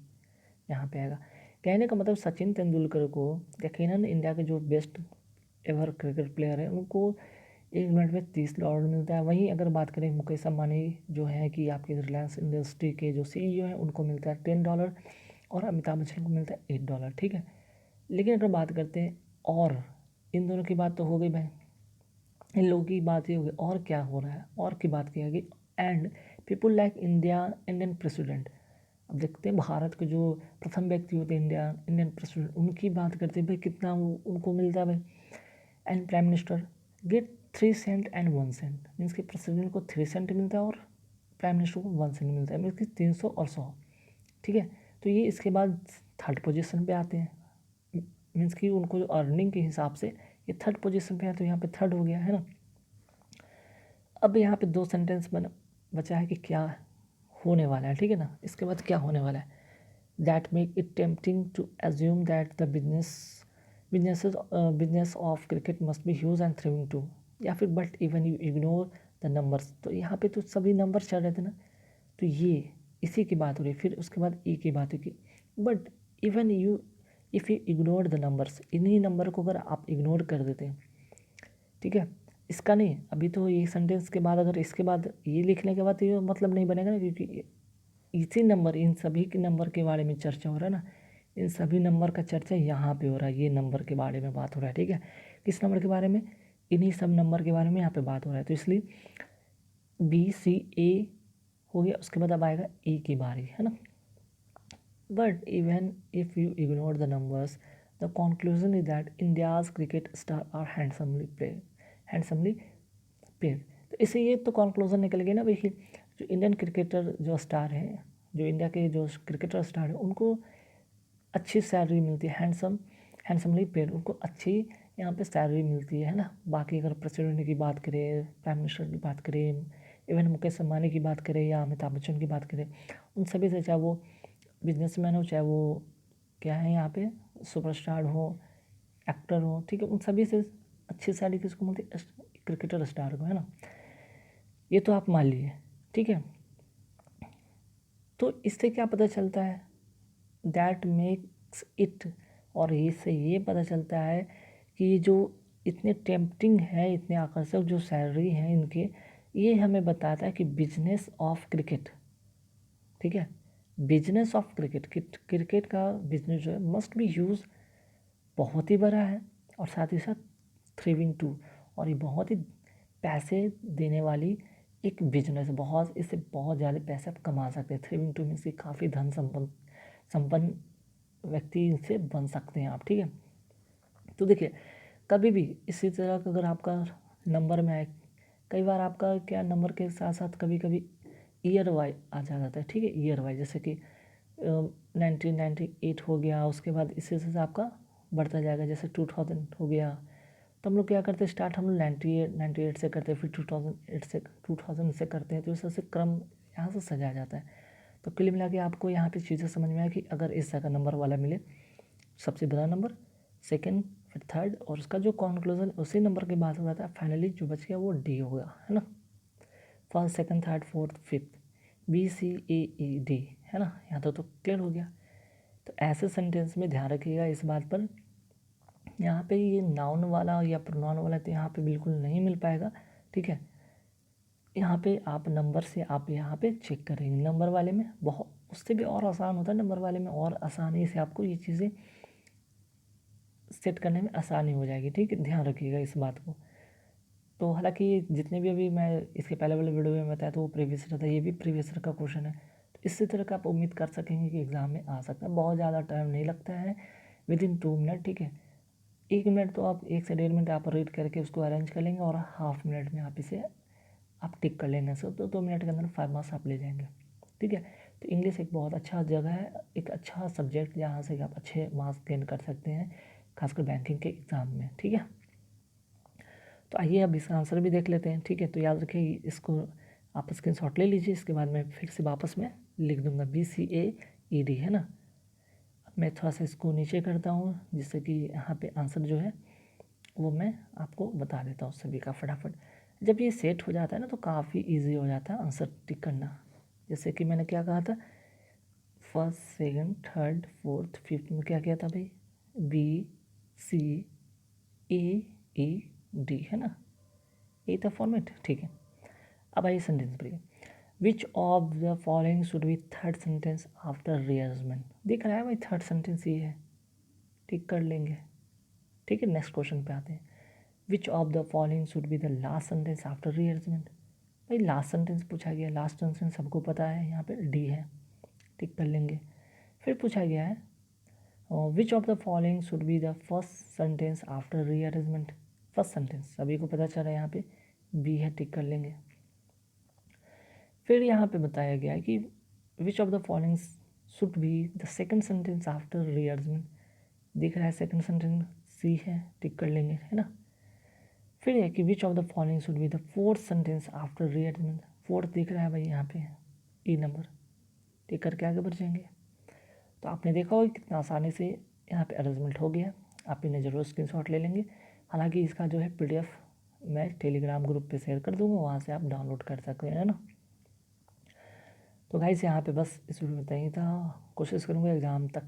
यहाँ पे आएगा। कहने का मतलब सचिन तेंदुलकर को यकीनन इंडिया के जो बेस्ट एवर क्रिकेट प्लेयर है उनको 1 मिनट में $30 मिलता है। वहीं अगर बात करें मुकेश अंबानी जो है कि आपके रिलायंस इंडस्ट्री के जो सीईओ हैं उनको मिलता है $10 और अमिताभ बच्चन को मिलता है $8, ठीक है। लेकिन अगर बात करते हैं और इन दोनों की बात तो हो गई भाई, इन लोगों की बात ये हो गई, और क्या हो रहा है और की बात की गई। And people like Indian president. अब देखते हैं भारत के जो प्रथम व्यक्ति होते हैं इंडियन प्रेसिडेंट, उनकी बात करते हैं भाई कितना उनको मिलता है भाई। And prime minister get 3 cent and 1 cent, means कि प्रेसिडेंट को 3 सेंट मिलता है और प्राइम मिनिस्टर को 1 सेंट मिलता है, मीन्स कि 300 और 100, ठीक है। तो ये इसके बाद थर्ड पोजीशन पे आते हैं, मीन्स कि उनको जो अर्निंग के हिसाब से ये थर्ड पोजीशन पे है, तो यहाँ पे थर्ड हो गया, है ना। अब यहाँ पे 2 सेंटेंस बचा है कि क्या होने वाला है, ठीक है ना। इसके बाद क्या होने वाला है, that make it tempting to assume that the business of cricket must be huge and thriving too, या फिर but even you ignore the numbers. तो यहाँ पे तो सभी नंबर चल रहे थे ना, तो ये इसी की बात हो रही है। फिर उसके बाद ई की बात होगी, but even you if you ignore the numbers, इन्हीं नंबर को अगर आप इग्नोर कर देते हैं, ठीक है। इसका नहीं, अभी तो ये सेंटेंस के बाद अगर इसके बाद ये लिखने के बाद तो ये मतलब नहीं बनेगा ना, क्योंकि इसी नंबर, इन सभी के नंबर के बारे में चर्चा हो रहा है ना, इन सभी नंबर का चर्चा यहाँ पे हो रहा है, ये नंबर के बारे में बात हो रहा है, ठीक है। किस नंबर के बारे में, इन्हीं सब नंबर के बारे में यहाँ पे बात हो रहा है। तो इसलिए बी सी ए हो गया, उसके बाद अब आएगा ए की बारी, है ना। But even if you ignore the numbers, the conclusion is that India's cricket star are handsomely paid. तो इससे ये तो कंक्लूजन निकल गया ना भाई, जो इंडियन क्रिकेटर जो स्टार हैं, जो इंडिया के जो क्रिकेटर स्टार हैं, उनको अच्छी सैलरी मिलती है, हैंडसमली पेड, उनको अच्छी यहाँ पे सैलरी मिलती है ना। बाकी अगर प्रेसिडेंट की बात करें, प्राइम मिनिस्टर की बात करें, इवन मुकेश अंबानी की बात करें या अमिताभ बच्चन की बात करें, उन सभी से, चाहे वो बिजनेसमैन हो, चाहे वो क्या है यहाँ पे सुपरस्टार हो, एक्टर हो, ठीक है, उन सभी से अच्छी सैलरी किसको मिलती है, क्रिकेटर स्टार को, है ना। ये तो आप मान लीजिए, ठीक है। तो इससे क्या पता चलता है, दैट मेक्स इट, और इससे ये पता चलता है कि जो इतने टेम्पटिंग है, इतने आकर्षक जो सैलरी है इनके, ये हमें बताता है कि बिजनेस ऑफ क्रिकेट, ठीक है, बिजनेस ऑफ क्रिकेट, क्रिकेट का बिजनेस जो है मस्ट बी ह्यूज, बहुत ही बड़ा है, और साथ ही साथ थ्रिविंग टू, और ये बहुत ही पैसे देने वाली एक बिजनेस है। बहुत इससे बहुत ज़्यादा पैसे आप कमा सकते हैं। 3x2 मीन्स कि काफ़ी धन संपन्न व्यक्ति से बन सकते हैं आप, ठीक है। तो देखिए कभी भी इसी तरह का अगर आपका नंबर में आए, कई बार आपका क्या नंबर के साथ साथ कभी कभी ईयर वाइज आ जाता है, ठीक है। ईयर वाइज जैसे कि 1998 हो गया, उसके बाद इसी से आपका बढ़ता जाएगा। जैसे 2000 हो गया, तो हम लोग क्या करते हैं, स्टार्ट हम लोग 98 से करते हैं, फिर 2000 से करते हैं। तो इस तरह से क्रम यहाँ से सजाया जाता है। तो कुल मिला के आपको यहाँ पे चीज़ें समझ में आए कि अगर इस तरह का नंबर वाला मिले, सबसे बड़ा नंबर, सेकंड, फिर थर्ड, और उसका जो कंक्लूजन उसी नंबर के बाद हो जाता है, फाइनली जो बच गया वो डी होगा, है ना। First, second, third, fourth, fifth, BCAED, है ना। यहाँ तो क्लियर हो गया। तो ऐसे सेंटेंस में ध्यान रखिएगा इस बात पर, यहाँ पे ये नाउन वाला या प्रोनाउन वाला तो यहाँ पे बिल्कुल नहीं मिल पाएगा, ठीक है। यहाँ पे आप नंबर से आप यहाँ पे चेक करेंगे। नंबर वाले में बहुत उससे भी और आसान होता है, नंबर वाले में और आसानी से आपको ये चीज़ें सेट करने में आसानी हो जाएगी, ठीक है। ध्यान रखिएगा इस बात को। तो हालांकि जितने भी अभी मैं इसके पहले वाले वीडियो में बताया तो वो प्रीवियस ईयर था, ये भी प्रीवियस ईयर का क्वेश्चन है। तो इसी तरह का आप उम्मीद कर सकेंगे कि एग्ज़ाम में आ सकता है। बहुत ज़्यादा टाइम नहीं लगता है, विदिन 2 मिनट, ठीक है। 1 मिनट तो आप 1 से 1.5 मिनट आप रीड करके उसको अरेंज कर लेंगे, और हाफ मिनट में आप इसे आप टिक कर लेने से तो 2 मिनट के अंदर 5 मार्क्स आप ले जाएंगे, ठीक है। तो इंग्लिश एक बहुत अच्छा जगह है, एक अच्छा सब्जेक्ट जहाँ से आप अच्छे मार्क्स गेन कर सकते हैं, खासकर बैंकिंग के एग्ज़ाम में, ठीक है। तो आइए अब इसका आंसर भी देख लेते हैं, ठीक है। तो याद रखिए इसको आप स्क्रीनशॉट ले लीजिए, इसके बाद मैं फिर से वापस में लिख दूंगा BCAED, है ना। अब मैं थोड़ा सा इसको नीचे करता हूँ जिससे कि यहाँ पे आंसर जो है वो मैं आपको बता देता हूँ सभी का फटाफट। जब ये सेट हो जाता है ना तो काफ़ी ईजी हो जाता है आंसर टिक करना। जैसे कि मैंने क्या कहा था, first, second, third, fourth, fifth में क्या किया था भाई, BCAED, है ना। यही था फॉर्मेट, ठीक है। अब आइए सेंटेंस पढ़िए। Which of the following should be third sentence after rearrangement. दिख रहा है भाई, थर्ड सेंटेंस ये है, टिक कर लेंगे, ठीक है। नेक्स्ट क्वेश्चन पे आते हैं। Which of the following should be the last sentence after rearrangement. भाई लास्ट सेंटेंस पूछा गया, लास्ट सेंटेंस सबको पता है, यहाँ पे डी है, टिक कर लेंगे। फिर पूछा गया है which of the following should be the first sentence after rearrangement. First sentence सभी को पता चल रहा है, यहाँ पे बी है, टिक कर लेंगे। फिर यहाँ पे बताया गया है कि which of the following should be the second sentence after rearrangement. दिख रहा है सेकंड सेंटेंस सी है, टिक कर लेंगे, है ना। फिर है कि which of the following should be the fourth sentence after rearrangement. Fourth दिख रहा है भाई यहाँ पे, ई नंबर, टिक करके आगे बढ़ जाएंगे। तो आपने देखा होगा कितना आसानी से यहाँ पे अरेंजमेंट हो गया। आप इन्हें ज़रूर स्क्रीनशॉट ले लेंगे। हालांकि इसका जो है PDF मैं टेलीग्राम ग्रुप पे शेयर कर दूँगा, वहाँ से आप डाउनलोड कर सकते हैं, है ना। तो गाइस यहाँ पे बस इस वीडियो में इतना ही था। कोशिश करूँगा एग्ज़ाम तक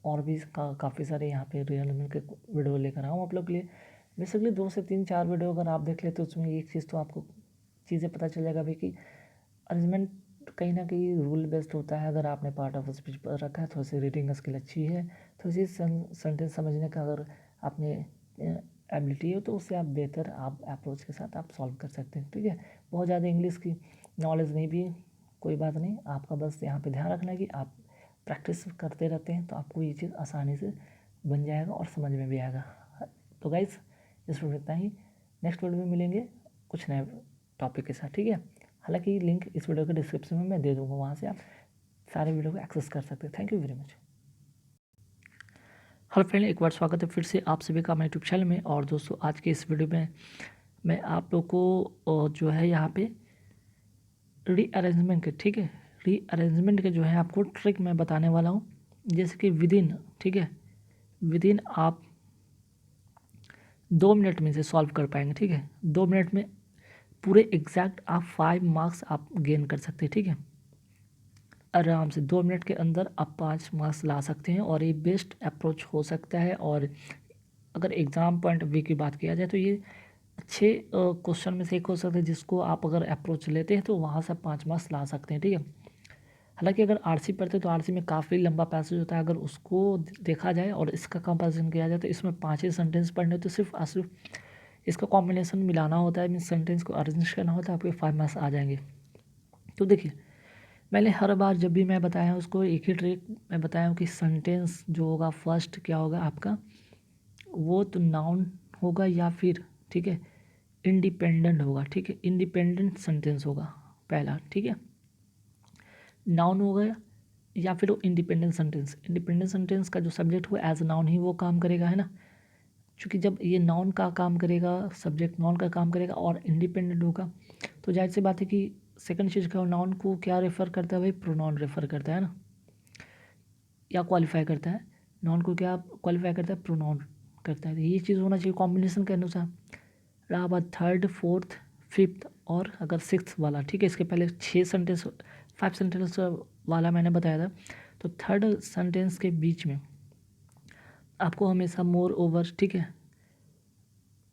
और भी काफ़ी सारे यहाँ पे रीअरेंजमेंट के वीडियो लेकर आऊँ आप लोग के लिए। बेसिकली 2 से 3-4 वीडियो अगर आप देख लेते तो उसमें एक चीज़ तो आपको चीज़ें पता चल जाएगा भाई कि अरेंजमेंट कहीं ना कहीं रूल बेस्ड होता है। अगर आपने पार्ट ऑफ स्पीच पर रखा है, थोड़ी सी रीडिंग स्किल अच्छी है, थोड़ी सी सेंटेंस समझने का अगर आपने एबिलिटी है, तो उससे आप बेहतर आप अप्रोच के साथ आप सॉल्व कर सकते हैं, ठीक है। बहुत ज़्यादा इंग्लिश की नॉलेज नहीं भी कोई बात नहीं, आपका बस यहाँ पे ध्यान रखना है कि आप प्रैक्टिस करते रहते हैं तो आपको ये चीज़ आसानी से बन जाएगा और समझ में भी आएगा। तो गाइस इस वीडियो में इतना ही, नेक्स्ट वीडियो में मिलेंगे कुछ नए टॉपिक के साथ, ठीक है। हालांकि लिंक इस वीडियो के डिस्क्रिप्शन में मैं दे दूँगा, वहाँ से आप सारे वीडियो को एक्सेस कर सकते हैं। Thank you very much. Hello friend, एक बार स्वागत है फिर से आप सभी का मेरे यूट्यूब चैनल में। और दोस्तों आज के इस वीडियो में मैं आप लोग को जो है यहाँ पे रीअरेंजमेंट के, ठीक है, रीअरेंजमेंट के जो है आपको ट्रिक मैं बताने वाला हूँ। जैसे कि विदिन, ठीक है, विदिन आप 2 मिनट में से सॉल्व कर पाएंगे, ठीक है। 2 मिनट में पूरे एग्जैक्ट आप 5 मार्क्स आप गेन कर सकते हैं, ठीक है। आराम से 2 मिनट के अंदर आप 5 मार्क्स ला सकते हैं और ये बेस्ट अप्रोच हो सकता है। और अगर एग्ज़ाम पॉइंट ऑफ व्यू की बात किया जाए तो ये अच्छे क्वेश्चन में से एक हो सकता है जिसको आप अगर अप्रोच लेते हैं तो वहाँ से 5 मार्क्स ला सकते हैं, ठीक है। हालांकि अगर RC पढ़ते हैं तो RC में काफ़ी लंबा पैसेज होता है, अगर उसको देखा जाए और इसका कंपैरिजन किया जाए तो इसमें 5 ही सेंटेंस पढ़ने तो सिर्फ इसका कॉम्बिनेशन मिलाना होता है, मीन्स सेंटेंस को अरेंज करना होता है, आपके 5 मार्क्स आ जाएंगे। तो देखिए मैंने हर बार जब भी मैं बताया हूँ उसको एक ही ट्रिक मैं बताया हूँ कि सेंटेंस जो होगा फर्स्ट क्या होगा आपका, वो तो नाउन होगा या फिर ठीक है इंडिपेंडेंट होगा, ठीक है इंडिपेंडेंट सेंटेंस होगा पहला, ठीक है नाउन होगा या फिर वो इंडिपेंडेंट सेंटेंस। इंडिपेंडेंट सेंटेंस का जो सब्जेक्ट हुआ एज नाउन ही वो काम करेगा, है ना, क्योंकि जब ये नाउन का काम करेगा, सब्जेक्ट नाउन का काम करेगा और इंडिपेंडेंट होगा, तो जाहिर सी बात है कि सेकंड चीज़ का नाउन को क्या रेफ़र करता है भाई, प्रोनाउन रेफ़र करता है ना, या क्वालिफाई करता है, नाउन को क्या क्वालिफाई करता है, प्रोनाउन करता है। तो ये चीज़ होना चाहिए कॉम्बिनेशन के अनुसार। रहा बात थर्ड, फोर्थ, फिफ्थ और अगर सिक्स वाला, ठीक है इसके पहले 6 सेंटेंस 5 सेंटेंस वाला मैंने बताया था, तो थर्ड सेंटेंस के बीच में आपको हमेशा मोर ओवर, ठीक है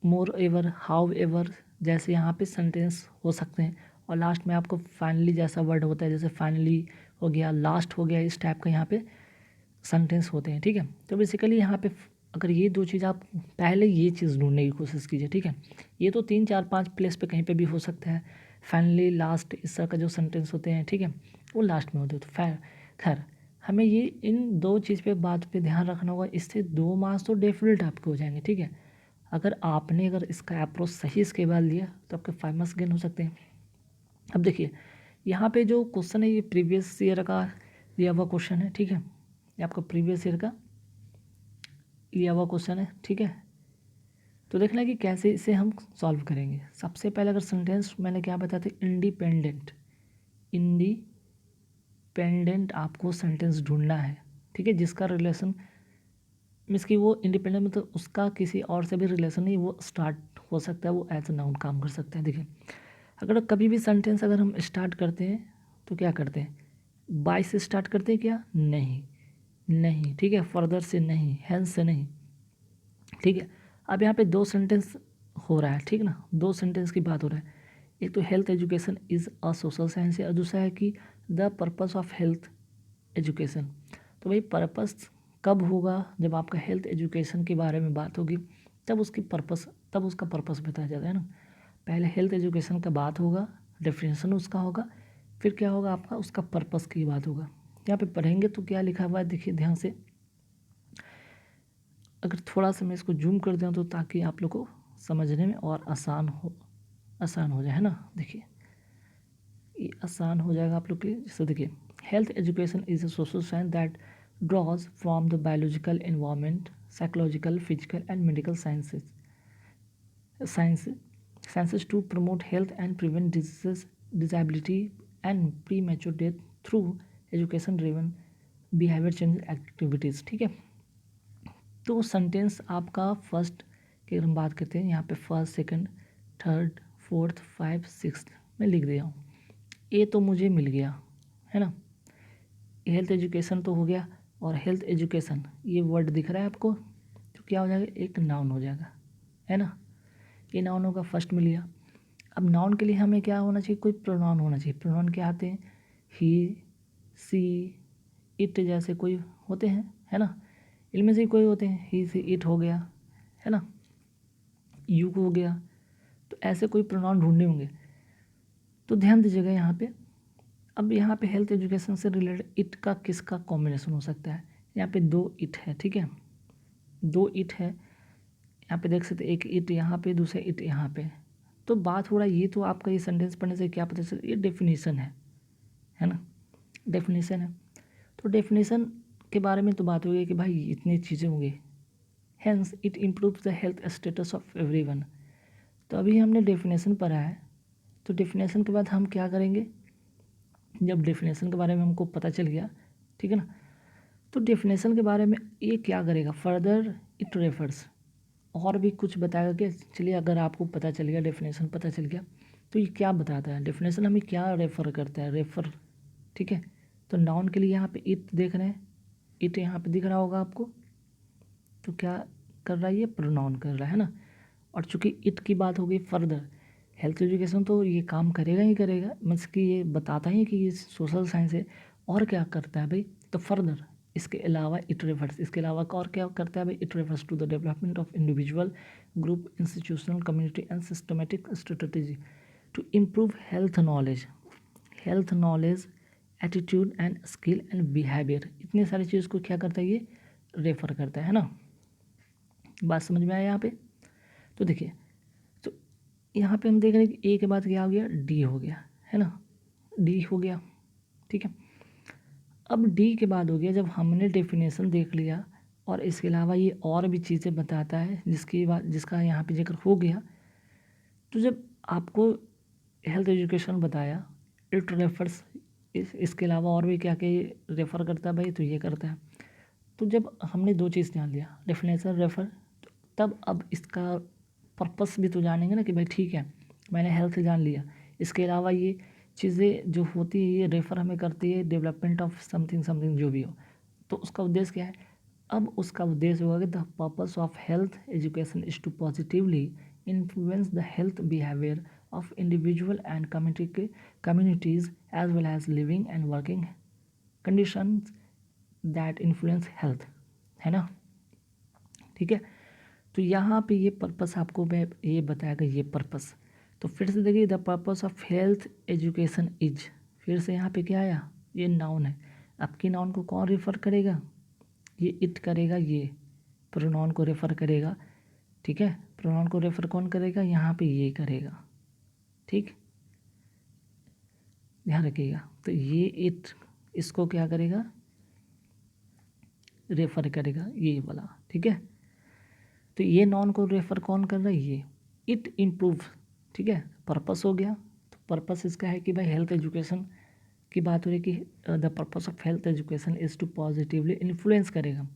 मोर एवर, हाउ एवर जैसे यहाँ पे सेंटेंस हो सकते हैं, और लास्ट में आपको फाइनली जैसा वर्ड होता है, जैसे फाइनली हो गया, लास्ट हो गया, इस टाइप का यहाँ पे सेंटेंस होते हैं, ठीक है। तो बेसिकली यहाँ पे अगर ये दो चीज़ आप पहले ये चीज़ ढूंढने की कोशिश कीजिए, ठीक है ये तो 3 4 5 प्लेस पे कहीं पे भी हो सकता है, फाइनली लास्ट इस तरह का जो सेंटेंस होते हैं, ठीक है वो लास्ट में होते हैं। तो खैर हमें ये इन दो चीज़ पे बात पे ध्यान रखना होगा, इससे 2 मार्क्स तो डेफिनेट आपके हो जाएंगे, ठीक है अगर इसका अप्रोच सही इसके बाद लिया तो आपके 5 मार्क्स गेन हो सकते हैं। अब देखिए यहाँ पे जो क्वेश्चन है ये प्रीवियस ईयर का दिया हुआ क्वेश्चन है, ठीक है ये आपका प्रीवियस ईयर का लिया हुआ क्वेश्चन है, ठीक है तो देखना है कि कैसे इसे हम सॉल्व करेंगे। सबसे पहले अगर सेंटेंस मैंने क्या बताया था, इंडिपेंडेंट आपको सेंटेंस ढूंढना है, ठीक है जिसका रिलेशन मीन्स कि वो इंडिपेंडेंट मतलब उसका किसी और से भी रिलेशन नहीं, वो स्टार्ट हो सकता है, वो एज अ नाउन काम कर सकता है। देखिए अगर कभी भी सेंटेंस अगर हम स्टार्ट करते हैं तो क्या करते हैं, बाय से स्टार्ट करते हैं क्या, नहीं ठीक है फर्दर से नहीं, हैंस से नहीं, ठीक है। अब यहाँ पे 2 सेंटेंस हो रहा है, ठीक ना 2 सेंटेंस की बात हो रहा है, एक तो health education is a social science है और दूसरा है कि the purpose of health education. तो भाई पर्पस कब होगा, जब आपका हेल्थ एजुकेशन के बारे में बात होगी तब उसका पर्पस बताया जाता है ना। पहले हेल्थ एजुकेशन का बात होगा, डेफिनेशन उसका होगा, फिर क्या होगा आपका उसका पर्पस की बात होगा। यहाँ पे पढ़ेंगे तो क्या लिखा हुआ है देखिए ध्यान से, अगर थोड़ा सा मैं इसको जूम कर दूँ तो ताकि आप लोग को समझने में और आसान हो जाए, है ना। देखिए ये आसान हो जाएगा आप लोग के लिए। जैसे देखिए health education is a social science that draws from the biological environment, psychological, physical and medical sciences to promote health and prevent diseases, disability and premature death through education driven behavior change activities, ठीक है। तो sentence आपका first की हम बात करते हैं, यहाँ पे फर्स्ट, सेकंड, थर्ड, फोर्थ, 5, 6 मैं लिख दिया हूँ। ए तो मुझे मिल गया, है ना, हेल्थ एजुकेशन तो हो गया, और हेल्थ एजुकेशन ये वर्ड दिख रहा है आपको, तो क्या हो जाएगा, एक नाउन हो जाएगा, है ना, ये नाउन होगा, फर्स्ट मिल गया। अब नाउन के लिए हमें क्या होना चाहिए, कोई प्रोनाउन होना चाहिए। प्रोनाउन क्या आते हैं, ही, सी, इट जैसे कोई होते हैं, है ना, इनमें से कोई होते हैं, ही, सी, इट हो गया, है ना, यू हो गया, तो ऐसे कोई प्रोनाउन ढूंढने होंगे। तो ध्यान दीजिएगा यहाँ पे, अब यहाँ पे हेल्थ एजुकेशन से रिलेटेड इट का किसका कॉम्बिनेशन हो सकता है, यहाँ पे 2 इट है, ठीक है 2 इट है, यहाँ पे देख सकते एक इट यहाँ पे, दूसरा इट यहाँ पे। तो बात हो रहा है, ये तो आपका ये सेंटेंस पढ़ने से क्या पता चल, ये डेफिनेशन है ना, डेफिनेशन है। तो डेफिनेशन के बारे में तो बात हो गई कि भाई इतनी चीज़ें होंगी, hence it improve the health status of everyone. तो अभी हमने डेफिनेशन पढ़ा है, तो डेफिनेशन के बाद हम क्या करेंगे, जब डेफिनेशन के बारे में हमको पता चल गया, ठीक है ना, तो डेफिनेशन के बारे में ये क्या करेगा, फर्दर इट रेफर्स और भी कुछ बताएगा कि चलिए अगर आपको पता चल गया, डेफिनेशन पता चल गया, तो ये क्या बताता है, डेफिनेशन हमें क्या रेफ़र करता है, रेफ़र, ठीक है। तो नाउन के लिए यहाँ पे इट देख रहे हैं, इट यहाँ पे दिख रहा होगा आपको, तो क्या कर रहा है, ये प्रोनाउन कर रहा है ना। और चूंकि इट की बात हो गई, फर्दर हेल्थ एजुकेशन तो ये काम करेगा ही करेगा, मीन्स कि ये बताता ही कि ये सोशल साइंस है, और क्या करता है भाई, तो फर्दर इसके अलावा इट रेफर्स, इसके अलावा और क्या करता है भाई, it refers to the development of individual group, institutional, community and systematic strategy to improve health knowledge, attitude and skill and behavior। इतने सारी चीज़ को क्या करता है, ये रेफर करता है ना। बात समझ में आया यहाँ पे। तो देखिए, तो यहाँ पे हम देख रहे हैं कि ए के बाद क्या हो गया, डी हो गया, है ना, डी हो गया, ठीक है। अब डी के बाद हो गया, जब हमने डेफिनेशन देख लिया और इसके अलावा ये और भी चीज़ें बताता है जिसका यहाँ पे जिक्र हो गया। तो जब आपको हेल्थ एजुकेशन बताया, इट रेफर्स, इसके अलावा और भी क्या क्या रेफ़र करता है भाई, तो ये करता है। तो जब हमने दो चीज़ जान लिया, डेफिनेशन, रेफ़र, तब अब इसका पर्पस भी तो जानेंगे ना कि भाई ठीक है, मैंने हेल्थ जान लिया, इसके अलावा ये चीज़ें जो होती है ये रेफ़र हमें करती है डेवलपमेंट ऑफ समथिंग समथिंग जो भी हो। तो उसका उद्देश्य क्या है, अब उसका उद्देश्य होगा कि the purpose of health education is to positively influence the health behaviour of individual and communities as well as living and working conditions that influence health, है ना, ठीक है। तो यहाँ पे ये पर्पस आपको मैं ये बताएगा, ये पर्पस। तो फिर से देखिए, the purpose of health education is, फिर से यहाँ पे क्या आया, ये नाउन है। आपकी नाउन को कौन रेफ़र करेगा, ये इट करेगा, ये प्रोनाउन को रेफ़र करेगा, ठीक है। प्रोनाउन को रेफ़र कौन करेगा, यहाँ पे ये करेगा, ठीक, ध्यान रखिएगा। तो ये इट इसको क्या करेगा, रेफ़र करेगा, ये वाला, ठीक है। तो ये नॉन को रेफ़र कौन कर रहा है, ये इट इम्प्रूव, ठीक है। पर्पस हो गया, तो पर्पस इसका है कि भाई हेल्थ एजुकेशन की बात हो रही है कि the purpose of health education is to positively influence करेगा।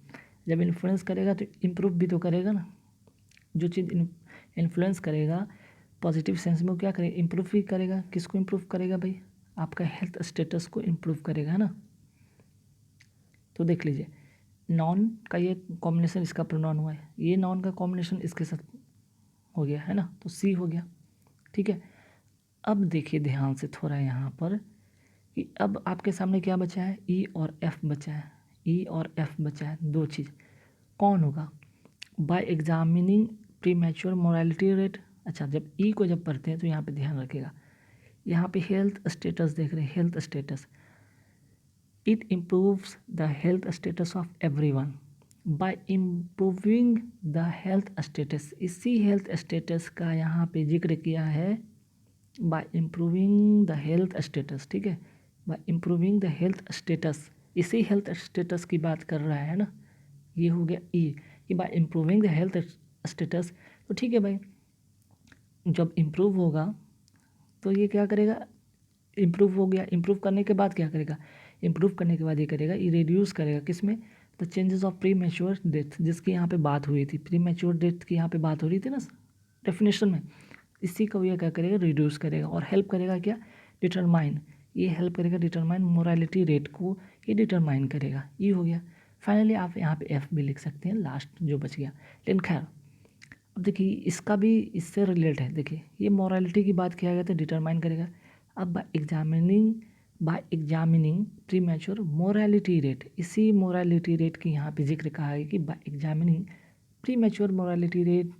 जब इन्फ्लुएंस करेगा तो इम्प्रूव भी तो करेगा ना। जो चीज़ इन्फ्लुएंस करेगा पॉजिटिव सेंस में, वो क्या करेगा, इम्प्रूव भी करेगा। किसको इम्प्रूव करेगा भाई, आपका हेल्थ स्टेटस को इम्प्रूव करेगा, है ना। तो देख लीजिए, नॉन का ये कॉम्बिनेशन इसका प्रोनाउन हुआ है, ये नॉन का कॉम्बिनेशन इसके साथ हो गया, है ना, तो सी हो गया, ठीक है। अब देखिए ध्यान से थोड़ा यहाँ पर कि अब आपके सामने क्या बचा है, ई और एफ बचा है, ई और एफ बचा है, दो चीज़। कौन होगा, bye examining pre mature morality rate. अच्छा, जब ई को जब पढ़ते हैं तो यहाँ पे ध्यान रखिएगा, यहाँ पे हेल्थ स्टेटस देख रहे हैं, health status, it improves the health status of everyone bye improving the health status. इसी हेल्थ स्टेटस का यहाँ पे जिक्र किया है, bye improving the health status, ठीक है, bye improving the health status, इसी हेल्थ स्टेटस की बात कर रहा है ना। ये हो गया ई, कि bye improving the health status. तो ठीक है भाई, जब इम्प्रूव होगा तो ये क्या करेगा, इम्प्रूव हो गया, इम्प्रूव करने के बाद क्या करेगा, इम्प्रूव करने के बाद ये करेगा, ये रिड्यूस करेगा किसमें, the changes of pre mature death, जिसकी यहाँ पे बात हुई थी, प्री मैच्योर डेथ की यहाँ पे बात हो रही थी ना डेफिनेशन में। इसी को ये क्या करेगा, रिड्यूस करेगा। और हेल्प करेगा क्या, डिटरमाइन, ये हेल्प करेगा डिटरमाइन मोरालिटी रेट को, ये डिटरमाइन करेगा, ये हो गया। फाइनली आप यहाँ पे एफ भी लिख सकते हैं, लास्ट जो बच गया। लेकिन खैर, अब देखिए इसका भी इससे रिलेट है। देखिए ये मोरालिटी की बात किया गया था, डिटरमाइन करेगा। अब bye examining pre mature morality rate, इसी मोरालिटी रेट की यहाँ पे जिक्र कहा है कि bye examining pre mature morality rate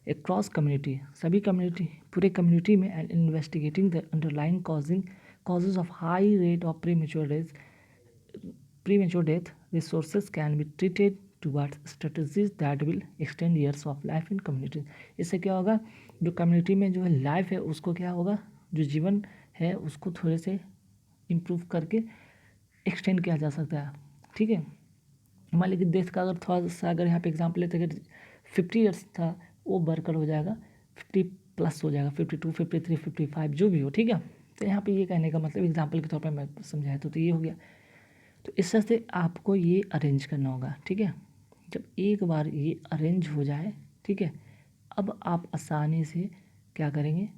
across community, सभी कम्युनिटी, पूरे कम्युनिटी में, and investigating the underlying causes of high rate of premature death, resources can be treated towards strategies that will extend years of life in community। इससे क्या होगा, जो community में जो है लाइफ है उसको क्या होगा, जो जीवन है उसको थोड़े से इम्प्रूव करके एक्सटेंड किया जा सकता है, ठीक है। मान लीजिए देश का अगर थोड़ा सा अगर यहाँ पे एग्जाम्पल लेते हैं, अगर 50 ईयर्स था वो बढ़कर हो जाएगा 50+ हो जाएगा, 52, 53, 55 जो भी हो, ठीक है। तो यहाँ पे ये कहने का मतलब एग्जाम्पल के तौर पर मैं समझाया तो ये हो गया। तो इस तरह से आपको ये अरेंज करना होगा, ठीक है। जब एक बार ये अरेंज हो जाए, ठीक है, अब आप आसानी से क्या करेंगे,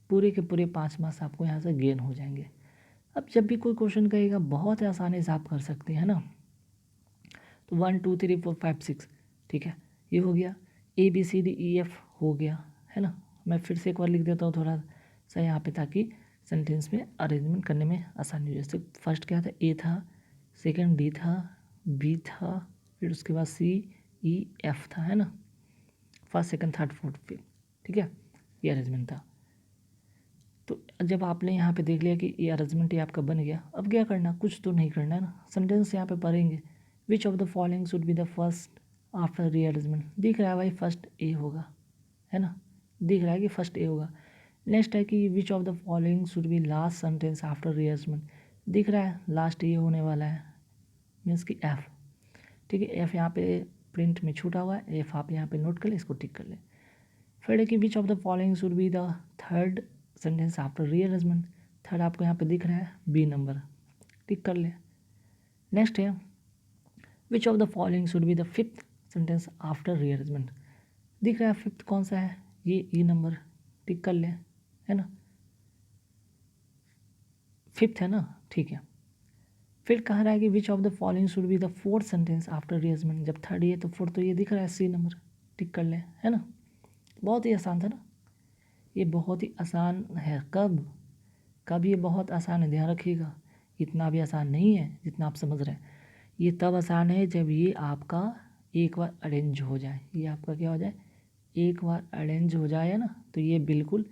पूरे के पूरे 5 मार्क्स आपको यहाँ से गेन हो जाएंगे। अब जब भी कोई क्वेश्चन कहेगा बहुत आसानी से आप कर सकते हैं ना। तो 1 2 3 4 5 6, ठीक है, ये हो गया। ABCDEF हो गया, है ना। मैं फिर से एक बार लिख देता हूँ थोड़ा सा यहाँ पे, ताकि सेंटेंस में अरेंजमेंट करने में आसानी हो। जैसे फर्स्ट क्या था, A था, सेकंड D था, B था, फिर उसके बाद CEF था, है ना। First second third fourth fifth, ठीक है, ये अरेंजमेंट था। तो जब आपने यहाँ पे देख लिया कि ये अरेंजमेंट ये आपका बन गया, अब क्या करना, कुछ तो नहीं करना है ना, सेंटेंस यहाँ पे पढ़ेंगे। Which of the following should be the first after rearrangement, दिख रहा है भाई फर्स्ट ए होगा, है ना, दिख रहा है कि फर्स्ट ए होगा। नेक्स्ट है कि which of the following should be last sentence after rearrangement, दिख रहा है लास्ट ये होने वाला है, मीन्स कि एफ, ठीक है, एफ यहाँ पे प्रिंट में छूटा हुआ है, एफ आप यहाँ पे नोट कर ले, इसको टिक कर ले। फिर है कि which of the following should be the third sentence after rearrangement, third आपको यहाँ पे दिख रहा है बी नंबर, टिक कर ले। नेक्स्ट है which of the following should be the fifth sentence after rearrangement, दिख रहा है फिफ्थ कौन सा है, ये ई नंबर, टिक कर ले, है ना, फिफ्थ है ना, ठीक है। फिर कह रहा है कि which of the following should be the fourth sentence after rearrangement, जब थर्ड ये तो फोर्थ तो ये दिख रहा है सी नंबर, टिक कर ले, है ना, बहुत ही आसान था ना, ये बहुत ही आसान है। कब ये बहुत आसान है, ध्यान रखिएगा, इतना भी आसान नहीं है जितना आप समझ रहे हैं। ये तब आसान है जब ये आपका एक बार अरेंज हो जाए, ये आपका क्या हो जाए, एक बार अरेंज हो जाए ना, तो ये बिल्कुल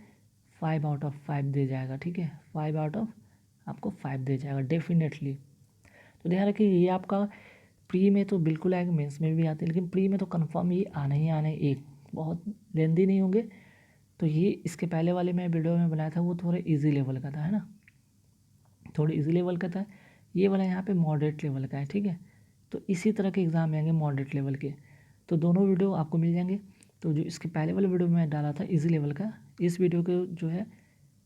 5/5 दे जाएगा, ठीक है, 5/5 आपको 5 दे जाएगा डेफिनेटली। तो ध्यान रखिए ये आपका प्री में तो बिल्कुल आएगा, मेंस में भी आते हैं, लेकिन प्री में तो कंफर्म ये आने ही आने, एक बहुत लेंदी नहीं होंगे। तो ये इसके पहले वाले मैं वीडियो में बनाया था वो थोड़े इजी लेवल का था, है ना, थोड़े इजी लेवल का था। ये वाला यहाँ पे मॉडरेट लेवल का है, ठीक है। तो इसी तरह के एग्ज़ाम आएंगे मॉडरेट लेवल के, तो दोनों वीडियो आपको मिल जाएंगे। तो जो इसके पहले वाले वीडियो में डाला था इजी लेवल का, इस वीडियो को जो है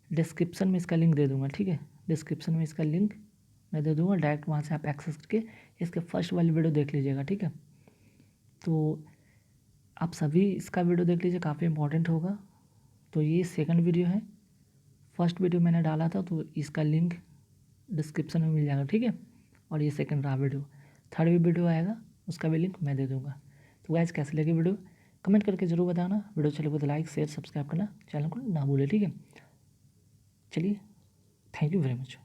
डिस्क्रिप्शन में इसका लिंक दे दूँगा, ठीक है, डिस्क्रिप्शन में इसका लिंक मैं दे दूँगा, डायरेक्ट वहाँ से आप एक्सेस करके इसके फर्स्ट वाली वीडियो देख लीजिएगा, ठीक है। तो आप सभी इसका वीडियो देख लीजिए, काफ़ी इंपॉर्टेंट होगा। तो ये सेकंड वीडियो है, फर्स्ट वीडियो मैंने डाला था तो इसका लिंक डिस्क्रिप्शन में मिल जाएगा, ठीक है। और ये सेकंड रहा वीडियो, थर्ड भी वीडियो आएगा उसका भी लिंक मैं दे दूँगा। तो गाइस कैसे लगे वीडियो कमेंट करके ज़रूर बताना, वीडियो चले तो लाइक शेयर सब्सक्राइब करना चैनल को ना भूले, ठीक है। चलिए, थैंक यू वेरी मच।